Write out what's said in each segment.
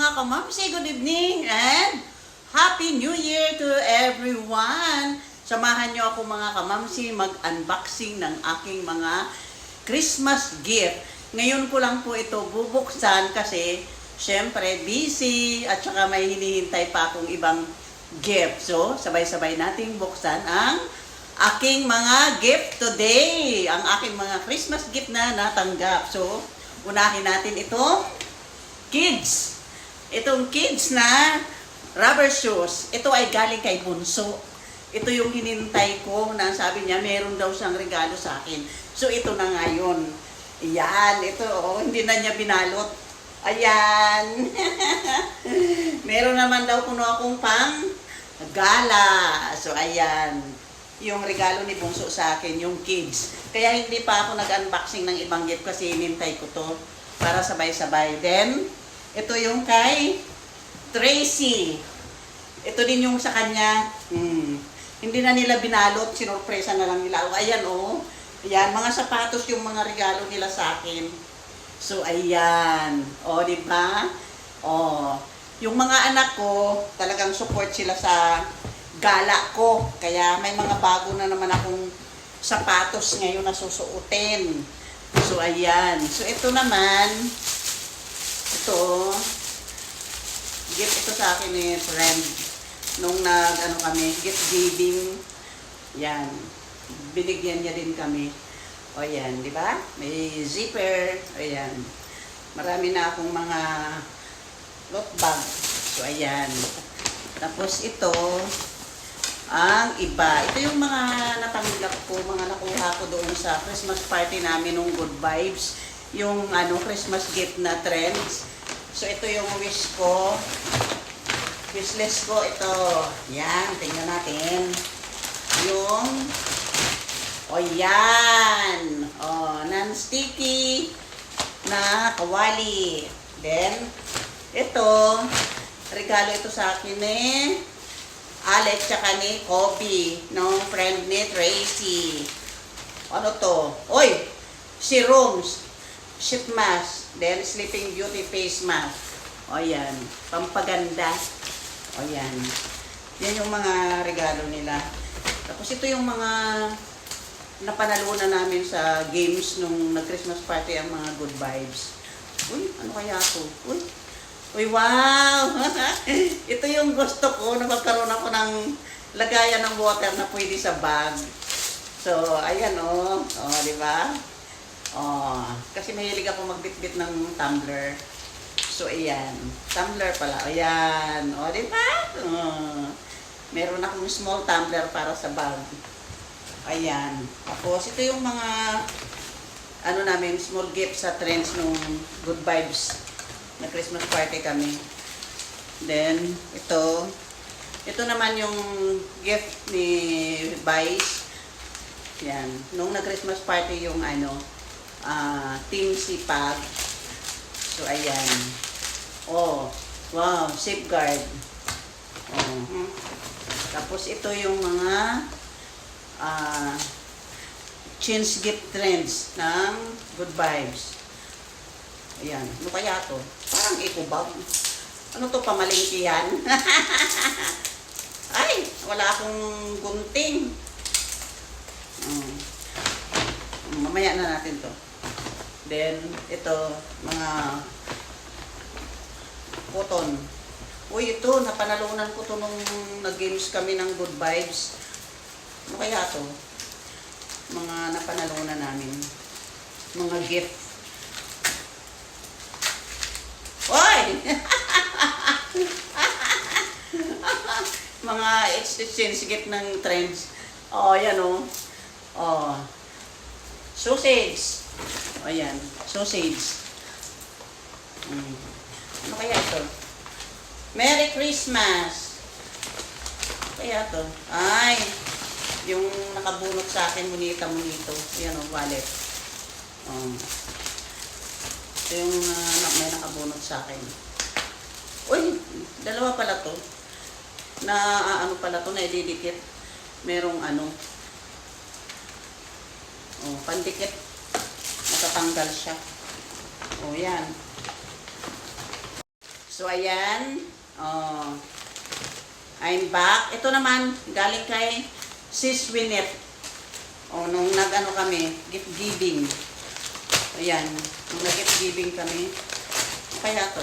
mga kamamsi, good evening and Happy New Year to everyone! Samahan niyo ako mga kamamsi mag-unboxing ng aking mga Christmas gift. Ngayon ko lang po ito bubuksan kasi syempre busy at saka may hinihintay pa akong ibang gift. So, sabay-sabay nating buksan ang aking mga gift today. Ang aking mga Christmas gift na natanggap. So, unahin natin ito. Kids. Itong kids na rubber shoes. Ito ay galing kay Bunso. Ito yung hinintay ko na sabi niya meron daw siyang regalo sa akin. So, ito na ngayon. Ayan. Ito, hindi na niya binalot. Ayan. Meron naman daw kuno akong pang gala. So, ayan. Yung regalo ni Bunso sa akin, yung kids. Kaya hindi pa ako nag-unboxing ng ibang gift kasi hinintay ko to para sabay-sabay. Then, ito yung kay Tracy. Ito din yung sa kanya. Hindi na nila binalot, sinurpresa na lang nila. Ayan oh. Ayan, mga sapatos yung mga regalo nila sa akin. So, ayan. O, di ba? O, yung mga anak ko, talagang support sila sa gala ko. Kaya may mga bago na naman akong sapatos ngayon na susuotin. So, ayan. So, ito naman, ito, gift ito sa akin ni friend. Nung kami, gift giving, yan. Binigyan niya din kami. O, yan, di ba? May zipper, ayan. Marami na akong mga loot bag. So, ayan. Tapos, ito, ang iba. Ito yung mga natanggap ko, mga nakuha ko doon sa Christmas party namin nung Good Vibes. Yung Christmas gift na trends. So, ito yung wish ko. Wishlist ko, ito. Yan, tingnan natin. Yung, yan. Non-sticky na kawali. Then, ito, regalo ito sa akin Alex tsaka ni Kobe, no friend ni Tracy. Ano to? Oy! Serums, sheet mask, then Sleeping Beauty face mask. O yan, pampaganda. O yan. Yan yung mga regalo nila. Tapos ito yung mga napanalunan namin sa games nung nag-Christmas party ang mga Good Vibes. Uy, ano kaya to? Uy, wow! Ito yung gusto ko na magkaroon ako ng lagayan ng water na pwede sa bag. So, ayan di ba? Kasi mahilig ako magbitbit ng tumbler. So, ayan. Tumbler pala. Ayan. Di ba? Meron akong small tumbler para sa bag. Ayan. Tapos, ito yung mga namin, small gift sa trends nung Good Vibes na Christmas party kami. Then, ito naman yung gift ni Vice. Yan. Nung na-Christmas party yung Team Sipag. So, ayan. Wow, safeguard. Tapos, ito yung mga change gift trends ng Good Vibes. Ayan. Ano kaya to? Parang eco-bag. Ano to, pamalingki yan? Ay, wala akong gunting. Mamaya na natin to. Then, ito, mga cotton. Uy, ito, napanalunan ko to nung nag-games kami ng Good Vibes. Ano kaya to? Mga napanalunan namin. Mga gift. Oy! Mga exchange gift ng trends. Yan sausage. Ayan, sausage. Ano kaya ito? Merry Christmas. Kaya to? Ay, yung nakabunot sa akin, munita-munito. Ayan wallet. Ito yung may nakabunot sa akin. Uy, dalawa pala to. Pala to, na ididikit. Merong pandikit. Natatanggal siya. Yan. So, ayan. Oh, I'm back. Ito naman, galing kay Sis Winnet. Oh, nung nag-ano kami, gift giving. Ayan, nung nag-gift giving kami. Kaya to,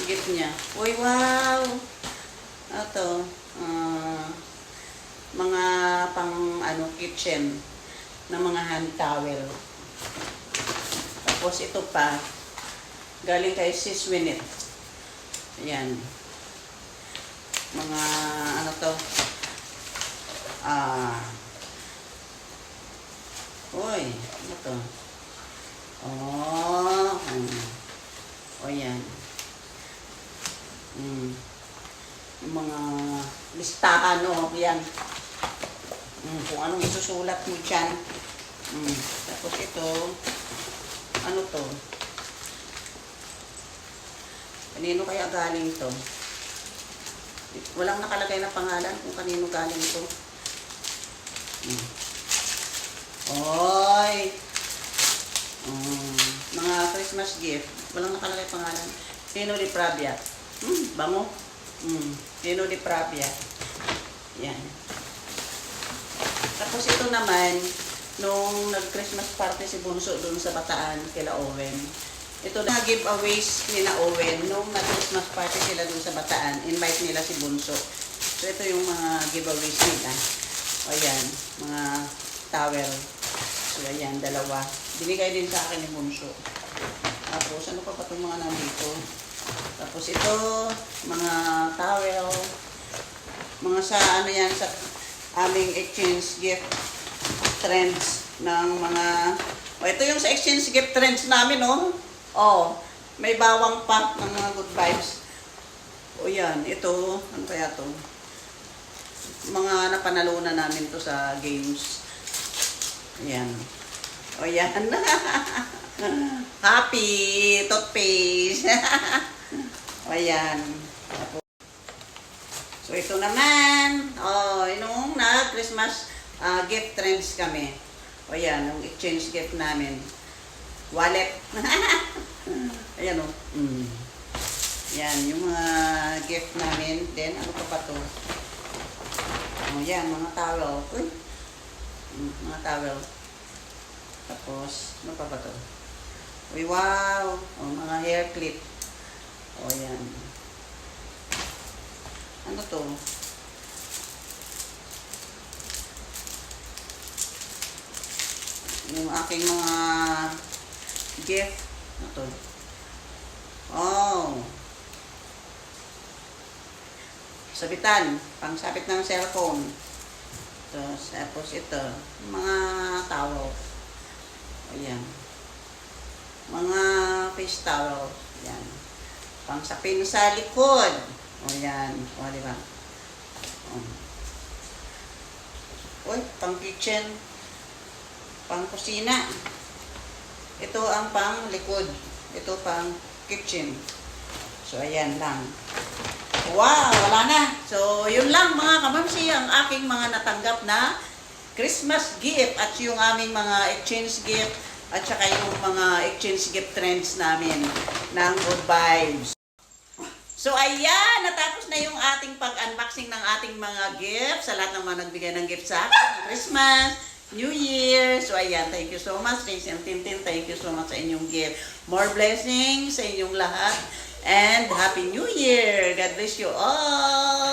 gift niya. Uy, wow! Ito, mga pang kitchen na mga hand towel. Tapos ito pa, galing kay Sis Winnet. Ayan. Mga uy, ano to? Oh, o yan. Yung mga listahan, no? Yan. Kung anong isusulat mo dyan. Tapos ito, ano to? Kanino kaya galing to? Walang nakalagay na pangalan kung kanino galing to. Oy! Mga Christmas gift. Walang nakalagay pangalan. Pino di Pravia. Bango. Pino di Pravia. Yan. Tapos ito naman, nung nag-Christmas party si Bunso doon sa Bataan, kila Owen. Ito na giveaways ni na Owen. Nung nag-Christmas party sila doon sa Bataan, invite nila si Bunso. So ito yung mga giveaways nila. O yan, mga towel. So ayan, dalawa. Binigay din sa akin ni Bunso. Tapos ano pa itong mga nandito? Tapos ito, mga towel. Mga sa ano yan, sa aming exchange gift trends ng mga... ito yung sa exchange gift trends namin, no? May bawang pa ng mga good vibes. Yan, ito, ano kaya to? Mga napanalunan namin to sa games. Ayan. Yan. Happy toothpaste. Ayan. So, ito naman. Nung na-Christmas gift trends kami. Yan, yung exchange gift namin. Wallet. Ayan, Yan, yung mga gift namin. Then, ano pa to? Yan, mga towel. Uy. Mga towel. Tapos, ano pa to? Uy, wow! Mga hair clip. Yan. Ano to? Yung aking mga gift. Ano to? Sabitan. Pangsabit ng cellphone. Tapos ito. Mga towel. Ayan. Mga face towel. Ayan. Pangsapin sa likod. Ayan. Diba? Uy, pang kitchen. Pang kusina. Ito ang pang likod. Ito pang kitchen. So, ayan lang. Wow, wala na. So, yun lang mga kamamsi, ang aking mga natanggap na Christmas gift at yung aming mga exchange gift at saka yung mga exchange gift trends namin ng good vibes. So, ayan, natapos na yung ating pag-unboxing ng ating mga gifts sa lahat ng mga nagbigay ng gift sa akin. Christmas, New Year. So, ayan, thank you so much. Tracy and Tintin, thank you so much sa inyong gift. More blessings sa inyong lahat. And Happy New Year! God bless you all!